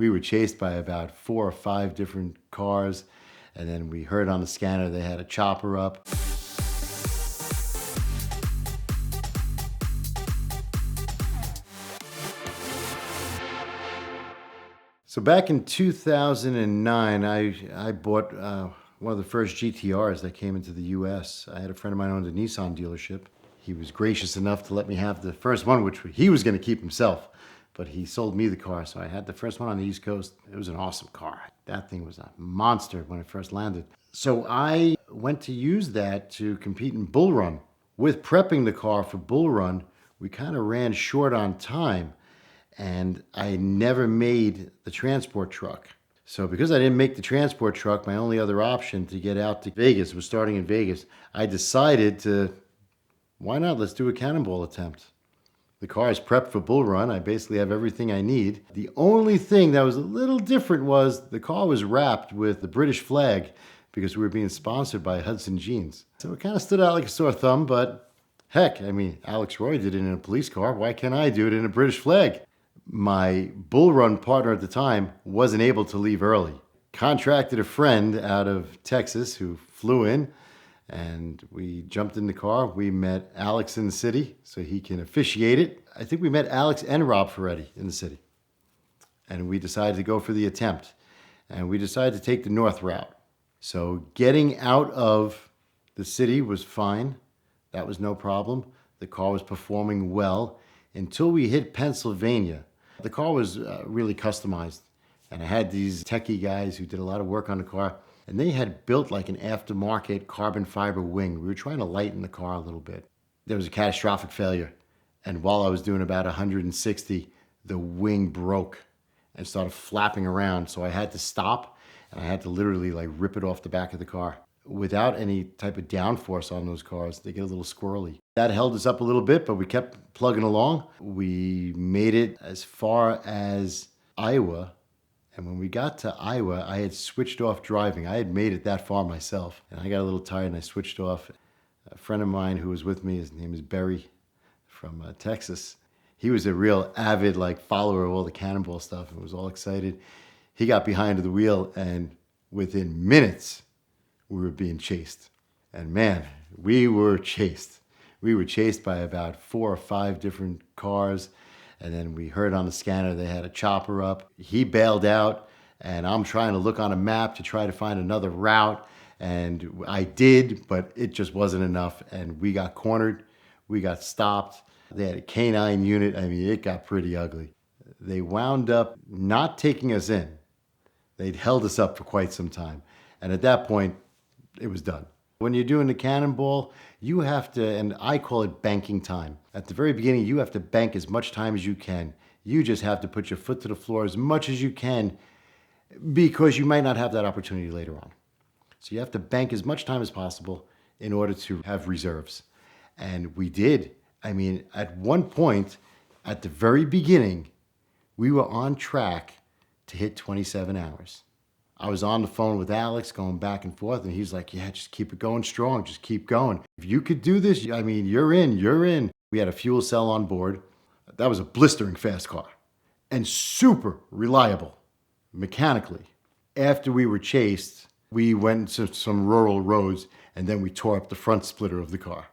We were chased by about 4 or 5 different cars, and then we heard on the scanner they had a chopper up. So back in 2009, I bought one of the first GTRs that came into the US. I had a friend of mine owned a Nissan dealership. He was gracious enough to let me have the first one, which he was going to keep himself. But he sold me the car, so I had the first one on the East Coast. It was an awesome car. That thing was a monster when it first landed. So I went to use that to compete in Bull Run. With prepping the car for Bull Run, we kind of ran short on time, and I never made the transport truck. So because I didn't make the transport truck, my only other option to get out to Vegas was starting in Vegas. I decided to, why not? Let's do a Cannonball attempt. The car is prepped for Bull Run. I basically have everything I need. The only thing that was a little different was the car was wrapped with the British flag because we were being sponsored by Hudson Jeans. So it kind of stood out like a sore thumb, but heck, I mean, Alex Roy did it in a police car. Why can't I do it in a British flag? My Bull Run partner at the time wasn't able to leave early. Contracted a friend out of Texas who flew in, and we jumped in the car. We met Alex in the city so he can officiate it. I think we met Alex and Rob Ferretti in the city. And we decided to go for the attempt. And we decided to take the north route. So getting out of the city was fine. That was no problem. The car was performing well until we hit Pennsylvania. The car was really customized. And I had these techie guys who did a lot of work on the car. And they had built like an aftermarket carbon fiber wing. We were trying to lighten the car a little bit. There was a catastrophic failure. And while I was doing about 160, the wing broke and started flapping around. So I had to stop, and I had to literally like rip it off the back of the car. Without any type of downforce on those cars, they get a little squirrely. That held us up a little bit, but we kept plugging along. We made it as far as Iowa. And when we got to Iowa, I had switched off driving. I had made it that far myself. And I got a little tired and I switched off. A friend of mine who was with me, his name is Barry from Texas. He was a real avid follower of all the Cannonball stuff and was all excited. He got behind the wheel, and within minutes, we were being chased. And man, we were chased. We were chased by about 4 or 5 different cars. And then we heard on the scanner they had a chopper up. He bailed out, and I'm trying to look on a map to try to find another route. And I did, but it just wasn't enough. And we got cornered. We got stopped. They had a canine unit. I mean, it got pretty ugly. They wound up not taking us in. They'd held us up for quite some time. And at that point, it was done. When you're doing the Cannonball, you have to, and I call it banking time. At the very beginning, you have to bank as much time as you can. You just have to put your foot to the floor as much as you can because you might not have that opportunity later on. So you have to bank as much time as possible in order to have reserves. And we did. I mean, at one point, at the very beginning, we were on track to hit 27 hours. I was on the phone with Alex going back and forth, and he's like, yeah, just keep it going strong. Just keep going. If you could do this, I mean, you're in. We had a fuel cell on board. That was a blistering fast car and super reliable mechanically. After we were chased, we went to some rural roads, and then we tore up the front splitter of the car.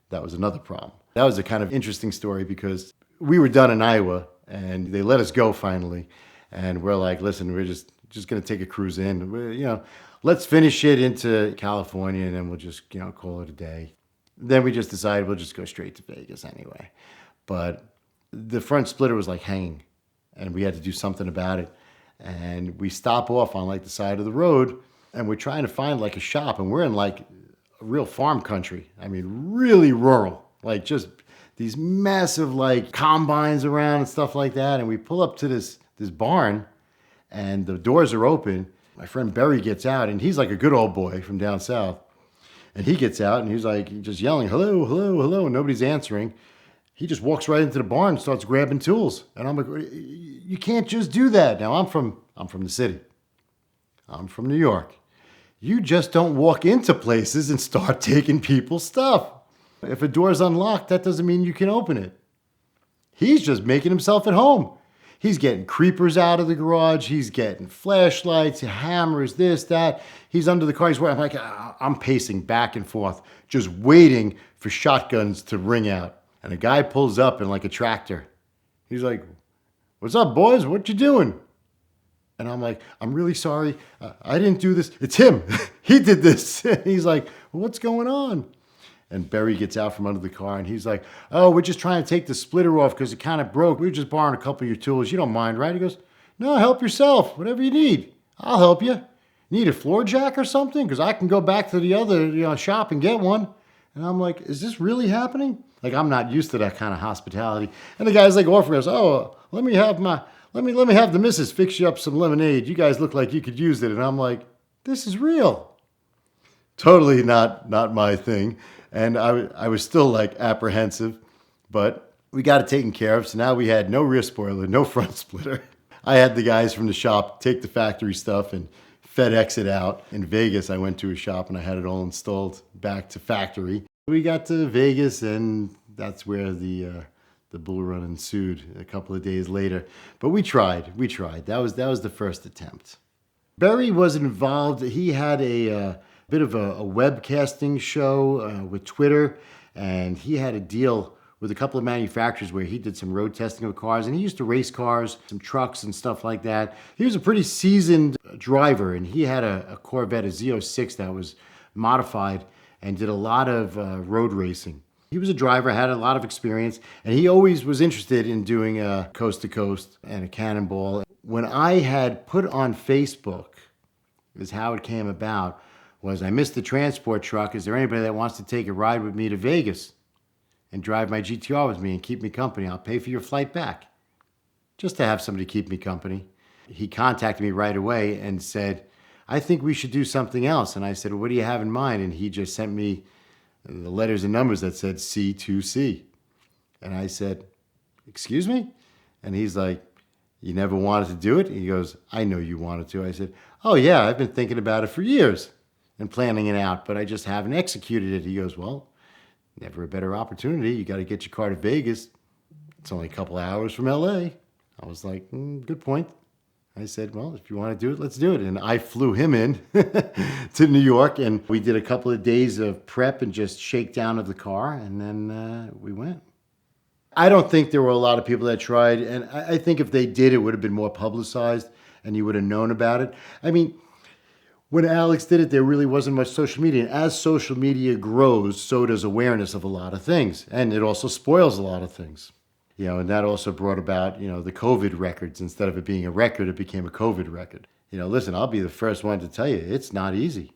That was another problem. That was a kind of interesting story because we were done in Iowa, and they let us go finally. And we're like, listen, we're just going to take a cruise in. Let's finish it into California, and then we'll just, call it a day. Then we just decided we'll just go straight to Vegas anyway. But the front splitter was hanging, and we had to do something about it. And we stop off on the side of the road, and we're trying to find a shop, and we're in a real farm country. I mean, really rural, just these massive combines around and stuff like that. And we pull up to this barn, and the doors are open. My friend Barry gets out, and he's a good old boy from down south. And he gets out, and he's just yelling, hello, hello, hello, and nobody's answering. He just walks right into the barn and starts grabbing tools. And I'm like, you can't just do that. Now, I'm from the city. I'm from New York. You just don't walk into places and start taking people's stuff. If a door's unlocked, that doesn't mean you can open it. He's just making himself at home. He's getting creepers out of the garage. He's getting flashlights, hammers, this, that. He's under the car. I'm like, I'm pacing back and forth, just waiting for shotguns to ring out. And a guy pulls up in like a tractor. He's like, "What's up, boys? What you doing?" And I'm like, "I'm really sorry. I didn't do this. It's him. He did this." And he's like, "Well, what's going on?" And Barry gets out from under the car and he's like, "Oh, we're just trying to take the splitter off because it kind of broke. We were just borrowing a couple of your tools. You don't mind, right?" He goes, "No, help yourself. Whatever you need. I'll help you. Need a floor jack or something? Because I can go back to the other shop and get one." And I'm like, "Is this really happening?" Like, I'm not used to that kind of hospitality. And the guy's like offering us, "Oh, let me have the missus fix you up some lemonade. You guys look like you could use it." And I'm like, "This is real." Totally not my thing. And I was still like apprehensive, but we got it taken care of. So now we had no rear spoiler, no front splitter. I had the guys from the shop take the factory stuff and FedEx it out. In Vegas, I went to a shop and I had it all installed back to factory. We got to Vegas and that's where the Bull Run ensued a couple of days later. But we tried. That was the first attempt. Barry was involved. He had a bit of a webcasting show with Twitter, and he had a deal with a couple of manufacturers where he did some road testing of cars, and he used to race cars, some trucks and stuff like that. He was a pretty seasoned driver, and he had a Corvette, a Z06 that was modified and did a lot of road racing. He was a driver, had a lot of experience, and he always was interested in doing a coast to coast and a Cannonball. When I had put on Facebook, is how it came about, was I missed the transport truck. Is there anybody that wants to take a ride with me to Vegas and drive my GTR with me and keep me company? I'll pay for your flight back. Just to have somebody keep me company. He contacted me right away and said, "I think we should do something else." And I said, "Well, what do you have in mind?" And he just sent me the letters and numbers that said C2C. And I said, "Excuse me?" And he's like, "You never wanted to do it?" He goes, "I know you wanted to." I said, "Oh yeah, I've been thinking about it for years and planning it out, but I just haven't executed it." He goes, "Well, never a better opportunity. You got to get your car to Vegas. It's only a couple of hours from LA. I was like, "Good point." I said, "Well, if you want to do it, let's do it." And I flew him in to New York, and we did a couple of days of prep and just shakedown of the car, and then we went. I don't think there were a lot of people that tried, and I think if they did, it would have been more publicized, and you would have known about it. I mean, when Alex did it, there really wasn't much social media. And as social media grows, so does awareness of a lot of things. And it also spoils a lot of things. And that also brought about, the COVID records. Instead of it being a record, it became a COVID record. Listen, I'll be the first one to tell you, it's not easy.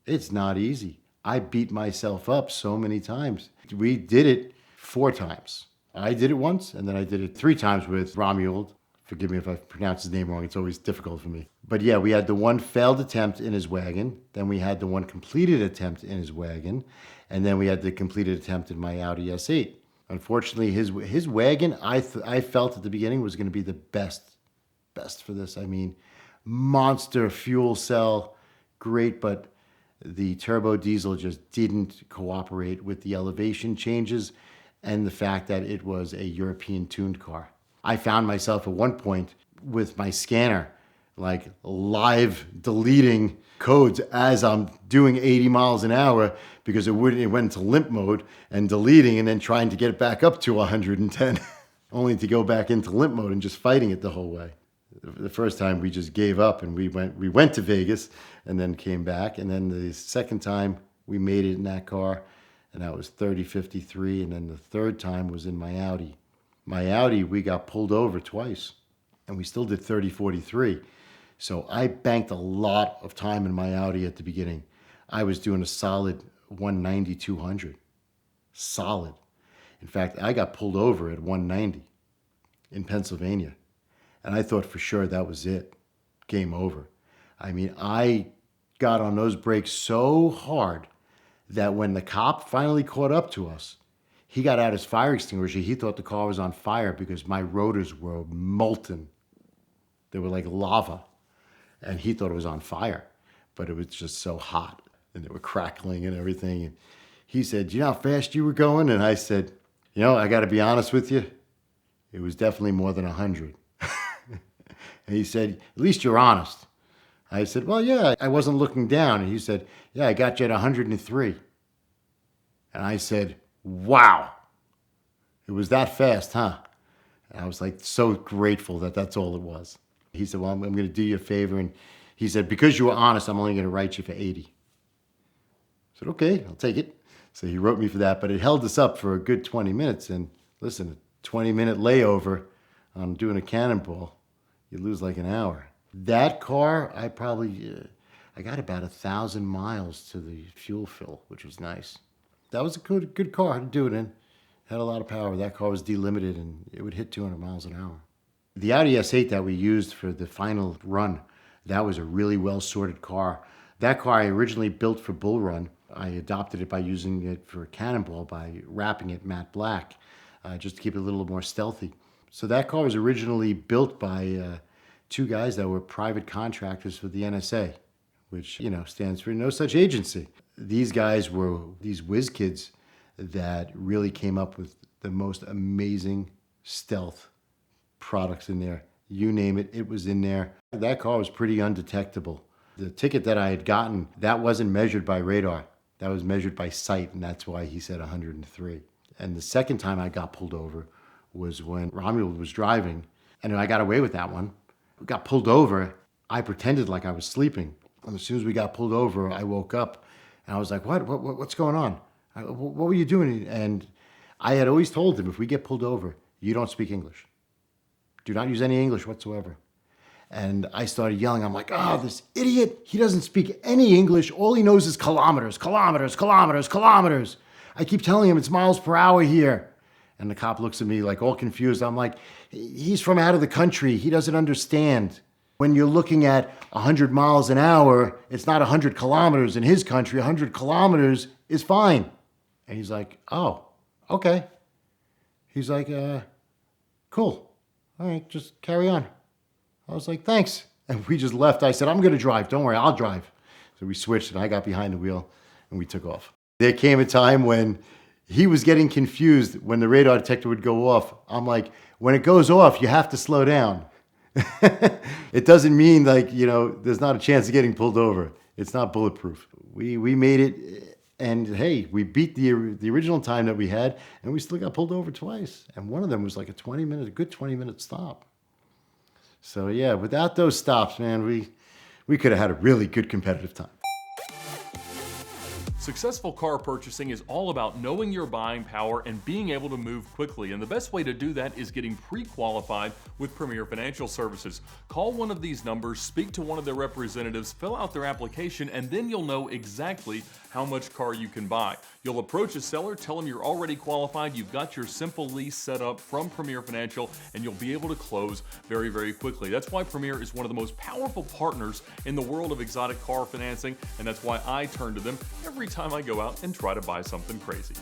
It's not easy. I beat myself up so many times. We did it 4 times. I did it once, and then I did it 3 times with Romuald. Forgive me if I pronounce his name wrong. It's always difficult for me. But yeah, we had the one failed attempt in his wagon. Then we had the one completed attempt in his wagon. And then we had the completed attempt in my Audi S8. Unfortunately, his wagon, I felt at the beginning was going to be the best for this. I mean, monster fuel cell, great, but the turbo diesel just didn't cooperate with the elevation changes and the fact that it was a European tuned car. I found myself at one point with my scanner, like live deleting codes as I'm doing 80 miles an hour because it went into limp mode and deleting and then trying to get it back up to 110, only to go back into limp mode and just fighting it the whole way. The first time we just gave up and we went to Vegas and then came back. And then the second time we made it in that car, and that was 3053. And then the third time was in my Audi. My Audi, we got pulled over twice, and we still did 3043. So I banked a lot of time in my Audi at the beginning. I was doing a solid 190, 200. Solid. In fact, I got pulled over at 190 in Pennsylvania, and I thought for sure that was it. Game over. I mean, I got on those brakes so hard that when the cop finally caught up to us, he got out his fire extinguisher. He thought the car was on fire because my rotors were molten. They were like lava. And he thought it was on fire. But it was just so hot. And they were crackling and everything. And he said, "Do you know how fast you were going?" And I said, "I got to be honest with you. It was definitely more than 100. And he said, at least you're honest. I said, well, yeah, I wasn't looking down. And he said, yeah, I got you at 103. And I said, wow, it was that fast, huh? And I was like so grateful that that's all it was. He said, well, I'm going to do you a favor. And he said, because you were honest, I'm only going to write you for 80. I said, okay, I'll take it. So he wrote me for that, but it held us up for a good 20 minutes. And listen, a 20-minute layover on doing a Cannonball, you lose like an hour. That car, I got about 1,000 miles to the fuel fill, which was nice. That was a good car to do it in. Had a lot of power. That car was delimited and it would hit 200 miles an hour. The Audi S8 that we used for the final run, that was a really well-sorted car. That car I originally built for Bull Run. I adopted it by using it for Cannonball by wrapping it matte black, just to keep it a little more stealthy. So that car was originally built by two guys that were private contractors for the NSA, which, stands for No Such Agency. These guys were these whiz kids that really came up with the most amazing stealth products in there. You name it, it was in there. That car was pretty undetectable. The ticket that I had gotten, that wasn't measured by radar. That was measured by sight, and that's why he said 103. And the second time I got pulled over was when Romuald was driving, and I got away with that one. We got pulled over. I pretended like I was sleeping. And as soon as we got pulled over, I woke up, and I was like, what's going on? What were you doing? And I had always told him, if we get pulled over, you don't speak English. Do not use any English whatsoever. And I started yelling. I'm like, this idiot, he doesn't speak any English. All he knows is kilometers, kilometers, kilometers, kilometers. I keep telling him it's miles per hour here. And the cop looks at me like all confused. I'm like, he's from out of the country. He doesn't understand. When you're looking at 100 miles an hour, it's not 100 kilometers in his country. 100 kilometers is fine. And he's like, oh, okay. He's like, cool. All right, just carry on. I was like, thanks. And we just left. I said, I'm going to drive. Don't worry, I'll drive. So we switched and I got behind the wheel and we took off. There came a time when he was getting confused when the radar detector would go off. I'm like, when it goes off, you have to slow down. It doesn't mean like, there's not a chance of getting pulled over. It's not bulletproof. We made it, and hey, we beat the original time that we had, and we still got pulled over twice. And one of them was like a good 20-minute stop. So yeah, without those stops, man, we could have had a really good competitive time. Successful car purchasing is all about knowing your buying power and being able to move quickly. And the best way to do that is getting pre-qualified with Premier Financial Services. Call one of these numbers, speak to one of their representatives, fill out their application, and then you'll know exactly how much car you can buy. You'll approach a seller, tell them you're already qualified, you've got your simple lease set up from Premier Financial, and you'll be able to close very, very quickly. That's why Premier is one of the most powerful partners in the world of exotic car financing, and that's why I turn to them every time I go out and try to buy something crazy.